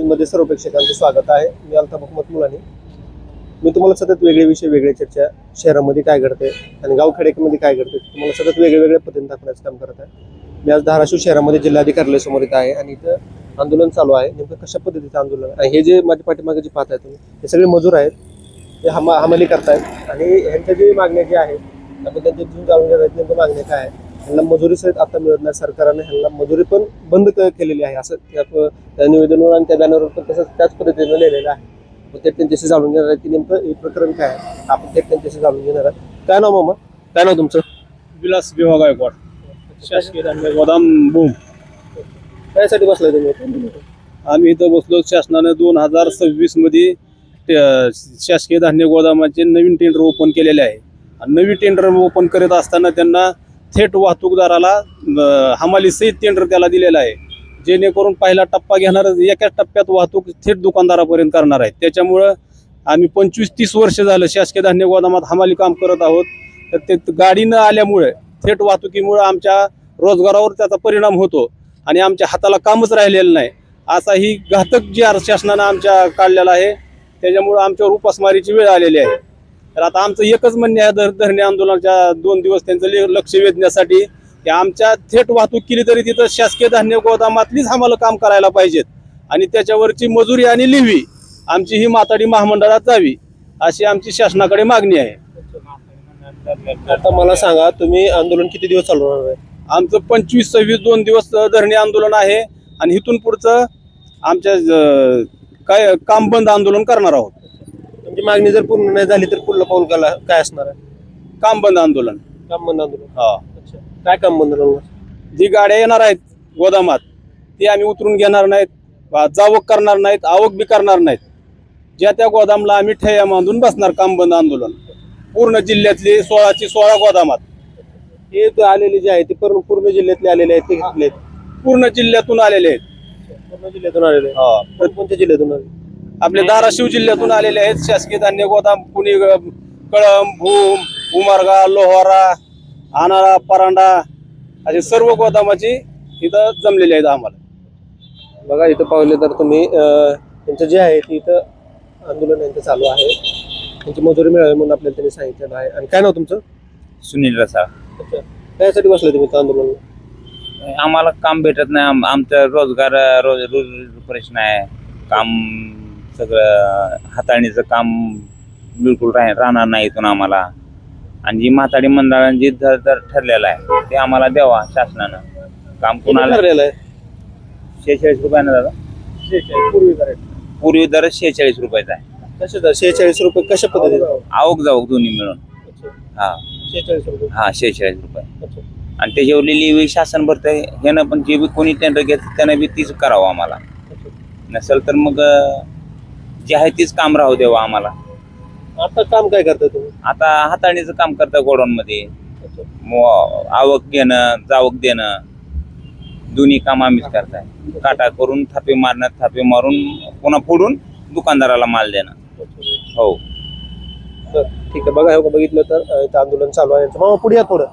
मध्ये सर्व प्रेक्षकांचं स्वागत आहे. मी अल्ताफ मोहम्मद मुलानी. मी तुम्हाला सतत वेगळे विषय, वेगळे चर्चा, शहरामध्ये काय घडते आणि गावखेड्यामध्ये काय घडते तुम्हाला सतत वेगवेगळ्या पद्धतीने दाखवण्याचं काम करत आहे. मी आज धाराशिव शहरामध्ये जिल्हाधिकारी समोर येत आहे आणि इथं आंदोलन चालू आहे. नेमकं कशा पद्धतीचं आंदोलन आहे, हे जे माझ्या पाठीमागे जे पाहताय तुम्ही, हे सगळे मजूर आहेत. ते हमाली करतायत आणि ह्यांच्या जे मागण्या ज्या आहेत त्याबद्दल ते जीव जाणून घेण्यात नेमकं मागण्या काय आहे. ह्यांना मजुरी सहित आता मिळत नाही. सरकारने ह्यांना मजुरी पण बंद केलेली आहे असं त्या निवेदनावर आणि त्या बॅनरवर पण तसंच त्याच पद्धतीने लिहिलेलं आहे. मग ते त्यांच्याशी जाणून घेणार आहे की नेमकं हे प्रकरण काय आहे. आपण ते त्यांच्याशी जाणून घेणार आहे. काय नाव मामा, काय नाव तुमचं? विलास विभाग गायकवाड, शासकीय धान्य गोदाम भूम. त्यासाठी बसलाय तुम्ही? आम्ही इथं बसलो. शासनाने 2026 मध्ये शासकीय धान्य गोदामाचे नवीन टेंडर ओपन केलेले आहे. नवीन टेंडर ओपन करत असताना त्यांना थेट वाहतूकदाराला हमाली सहित टेंडर त्याला दिलेला आहे. जेणेकरून पहिला टप्पा घेणार, एकाच टप्प्यात वाहतूक थेट दुकानदारापर्यंत करणार आहे. त्याच्यामुळं आम्ही 25-30 वर्ष झालं शासकीय धान्य गोदामात हमाली काम करत आहोत. तर ते गाडी न आल्यामुळे, थेट वाहतुकीमुळे आमच्या रोजगारावर त्याचा परिणाम होतो आणि आमच्या हाताला कामच राहिलेलं नाही. असा ही घातक जी शासनानं आमच्या काढलेला आहे. त्याच्यामुळं आमच्यावर उपासमारीची वेळ आलेली आहे. तर आता आमचं एकच म्हणणे आहे, धरणे आंदोलनाच्या 2 दिवस त्यांचं लक्ष वेधण्यासाठी की आमच्या थेट वाहतूक केली तरी तिथं शासकीय धान्य गोदामातलीच आम्हाला काम करायला पाहिजेत आणि त्याच्यावरची मजुरी आणि लिव्ही आमची ही माथाडी महामंडळात जावी अशी आमची शासनाकडे मागणी आहे. आता मला सांगा, तुम्ही आंदोलन किती दिवस चालवणार आहे? आमचं 25-26 2 दिवस धरणे आंदोलन आहे आणि इथून पुढचं आमच्या काय काम बंद आंदोलन करणार आहोत. तुमची मागणी जर पूर्ण नाही झाली तर पुढलं पाऊल काय असणार आहे? काम बंद आंदोलन. काम बंद आंदोलन? हा. अच्छा, काय काम बंद आंदोलन? जी गाड्या येणार आहेत गोदामात ती आम्ही उतरून घेणार नाहीत, जावक करणार नाहीत, आवक बी करणार नाहीत. ज्या त्या गोदामला आम्ही ठेया बांधून बसणार. काम बंद आंदोलन पूर्ण जिल्ह्यातले 16 गोदामात हे आलेले जे आहे ते पूर्ण जिल्ह्यातले आलेले आहेत, ते घेतले आहेत? पूर्ण जिल्ह्यातून आलेले आहेत. पूर्ण जिल्ह्यातून आलेले आहेत? कोणत्या जिल्ह्यातून आले? आपले धाराशिव जिल्ह्यातून आलेले आहेत. शासकीय धान्य गोदाम कुणी कळंब, भूम, उमरगा, लोहारा, आनाळा, परांडा असे सर्व गोदामाची इथं जमलेले आहेत आम्हाला. बघा इथं पाहिले तर तुम्ही त्यांचं जे आहे ते इथं आंदोलन यांचं चालू आहे. त्यांची मजुरी मिळावी म्हणून आपल्याला त्यांनी सांगितलेलं आहे. आणि काय नाव तुमचं? सुनील रसाळ. अच्छा, त्यासाठी बसले तुम्ही आंदोलन? आम्हाला काम भेटत नाही. आमचं रोजगार रोज प्रश्न आहे. काम सगळं हाताळणीचं काम बिलकुल राहणार नाही इथून आम्हाला. आणि जी म्हाताडी मंडळांची दर ठरलेला आहे ते आम्हाला द्यावा शासनानं. काम कुणाला ठरलेलं आहे? 46 रुपयानं दादा. 46 पूर्वी दर 46 रुपयाचा आहे. कशाचा 46 रुपये? कशा पद्धतीने? आवक जावक दोन्ही मिळून. हा 46 रुपये? हा 46 रुपये. अच्छा. आणि त्याच्यावरली लिव्ही शासन भरतंय. ह्यानं पण जे बी कोणी टेंडर घेत त्यानं बी तीच करावं आम्हाला. नसेल तर मग जे आहे तीच काम राहू द्यावं आम्हाला. आता काम काय करताय तुम्ही? आता हाताळणीचं काम करतं गोडाऊन मध्ये. आवक घेणं, जावक देणं दोन्ही काम आम्हीच करताय. काटा करून थापे मारणं, थापे मारून पुन्हा फोडून दुकानदाराला माल देणं. हो ठीक आहे. बघा हे बघितलं तर इथं आंदोलन चालू आहे. मामा पुढे या थोडं.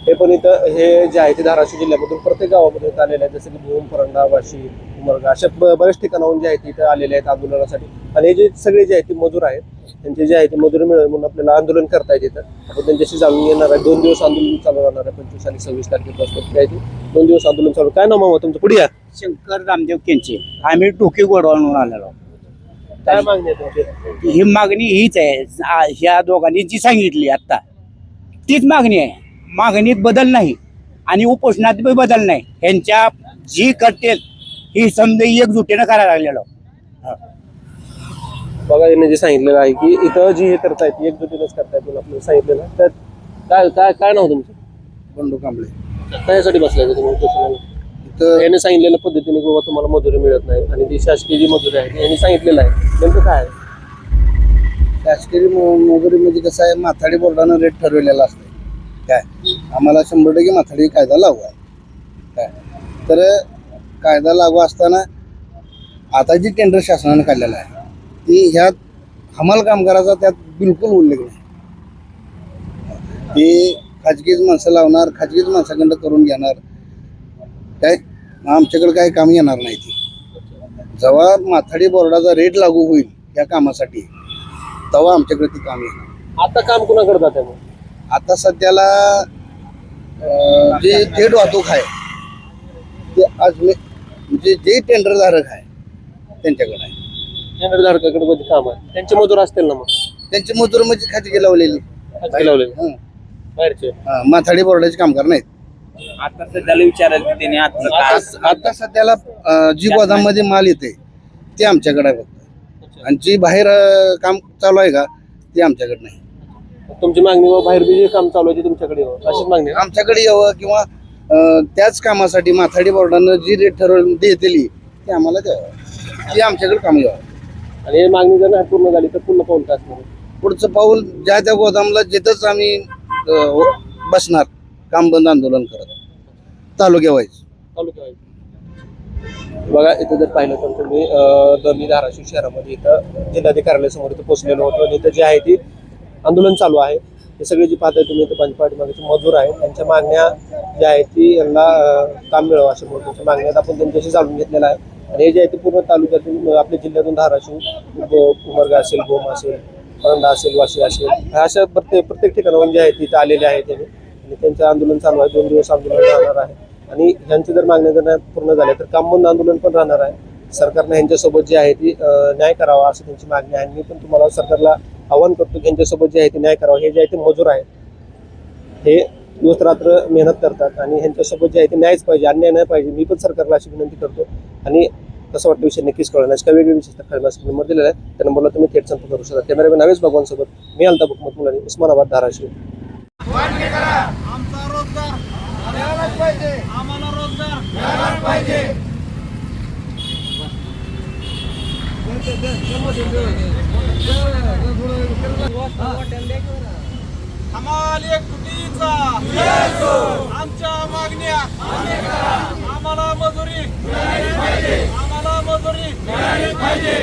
हे पण इथं हे जे आहे ते धाराशिव जिल्ह्यामधून प्रत्येक गावामध्ये इथं आलेले आहेत. जसं की भूम, परांडा, वाशी, उमरगा अशा बऱ्याच ठिकाणाहून जे आहेत इथं आलेले आहेत आंदोलनासाठी. आणि हे जे सगळे जे आहेत ते मजूर आहेत, त्यांचे जे आहे ते मजुरी मिळेल म्हणून आपल्याला आंदोलन करता येते. आपण त्यांच्याशी जाणून घेणार आहे. 2 दिवस आंदोलन चालू राहणार आहे. 25 आणि 26 तारखेपासून आहे ते 2 दिवस आंदोलन चालू. काय नाव मामा तुमचं? पुढे या. शंकर रामदेव केंचे. आम्ही टोकी गोडवून आलेलो. काय मागणी आहे तुमची? ही मागणी हीच आहे. ह्या दोघांनी जी सांगितली आता तीच मागणी आहे. मागणीत बदल नाही आणि उपोषणात बी बदल नाही. ह्यांच्या जी करतील ही समजा एकजुटीनं करायला लागलेलो. बघा यांनी जे सांगितलेलं आहे की इथं जी हे करतायत एकजुटीनंच करतायत म्हणून आपल्याला सांगितलेलं. तर काय काय काय नाव तुमचं? बंडू कांबळे. त्यासाठी बसलाय तुम्ही उपोषणाला? याने सांगितलेल्या पद्धतीने बाबा तुम्हाला मजुरी मिळत नाही आणि ती शासकीय जी मजुरी आहे यांनी सांगितलेलं आहे. नेमकं काय आहे? शासकीय मजुरी म्हणजे कसं आहे, माथाडी बोर्डानं रेट ठरवलेला असतो. काय आम्हाला 100% माथाडी कायदा लागू आहे. काय तर कायदा लागू असताना आता जी टेंडर शासनाने काढलेलं आहे ती ह्यात हमाल कामगाराचा त्यात बिलकुल उल्लेख नाही. ती खाजगीच माणसं लावणार, खाजगीच माणसाकडं करून घेणार. काय आमच्याकडे काही काम येणार नाही ती. जेव्हा माथाडी बोर्डाचा रेट लागू होईल या कामासाठी तेव्हा आमच्याकडे ती काम येईल. आता काम कुणाकडे जात आहे मग? आता सध्याला जे थेट वाहतूक आहे ते आज म्हणजे जे टेंडरधारक आहे त्यांच्याकडे आहे. टेंडरधारकाकडे कधी काम आहे, त्यांचे मजूर असतील ना मग? त्यांची मजूर म्हणजे खाजगी लावलेली खाजगी लावलेले हं. बाहेरचे. माथाडी बोर्डाचे कामगार नाहीत. आता सध्याला विचारायला त्याने आता सध्याला जी गोदाममध्ये माल येते ते आमच्याकडे आहे फक्त, आणि जी बाहेर काम चालू आहे का ते आमच्याकडे नाही. तुमची मागणी व बाहेर बी जे काम चालू आहे ते तुमच्याकडे यावं अशीच मागणी आहे? आमच्याकडे यावं किंवा त्याच कामासाठी माथाडी बोर्डानं जी रेट ठरवून देतेली ते आम्हाला द्यावं, ती आमच्याकडे काम यावं. आणि ही मागणी जर नाही पूर्ण झाली तर पुन्हा पाऊल काय असणार? पुढचं पाऊल ज्या त्या गोदामला जिथंच आम्ही बसणार, काम बंद आंदोलन करत तालुक्यावाईज. बघा इथं जर पाहिलं तर तुम्ही दरणी धाराशिव शहरामध्ये इथं जिल्हाधिकाऱ्यासमोर इथं पोहोचलेलो होतो आणि इथं जे आहे ती आंदोलन चालू आहे. हे सगळे जे पाहताय तुम्ही इथं पाठीमागचे मजूर आहेत त्यांच्या मागण्या ज्या आहेत ती यांना काम मिळावं अशा त्यांच्या मागण्यात आपण त्यांच्याशी जाणून घेतलेला आहे. आणि हे जे आहे ते पूर्ण तालुक्यातून आपल्या जिल्ह्यातून धाराशिव उमरगा असेल, भूम असेल, परंडा असेल, वाशी असेल, अशा प्रत्येक ठिकाणाहून जे आहे तिथं आलेले आहेत त्यांनी आणि त्यांचं आंदोलन चालू आहे. 2 दिवस आंदोलन राहणार आहे आणि ह्यांची जर मागण्या जर पूर्ण झाल्या तर काम बंद आंदोलन पण राहणार आहे. सरकारने ह्यांच्यासोबत जे आहे ती न्याय करावा असं त्यांची मागणी आहे. मी पण तुम्हाला सरकारला आव्हान करतो की ह्यांच्यासोबत जे आहे ते न्याय करावा. हे जे आहे ते मजूर आहेत, हे दिवस रात्र मेहनत करतात आणि ह्यांच्यासोबत जे आहे ते न्यायच पाहिजे, अन्याय नाही पाहिजे. मी पण सरकारला अशी विनंती करतो आणि कसं वाटतं विषय नक्कीच कळण्यास काही वेगळी विशेषता कळण्यास नंबर दिलेला आहे. त्या नंबरला तुम्ही थेट संपर्क करू शकता. कॅमेरामॅन हवेश भगवानसोबत मी अल्ताफ हुकमत मुलानी, उस्मानाबाद, धाराशिव. आमचा रोजगार मिळालाच पाहिजे, आम्हाला रोजगार मिळालाच पाहिजे. हमाल एक कुटीचा आमच्या मागण्या आम्हाला मजुरी, आम्हाला मजुरी मिळाली पाहिजे.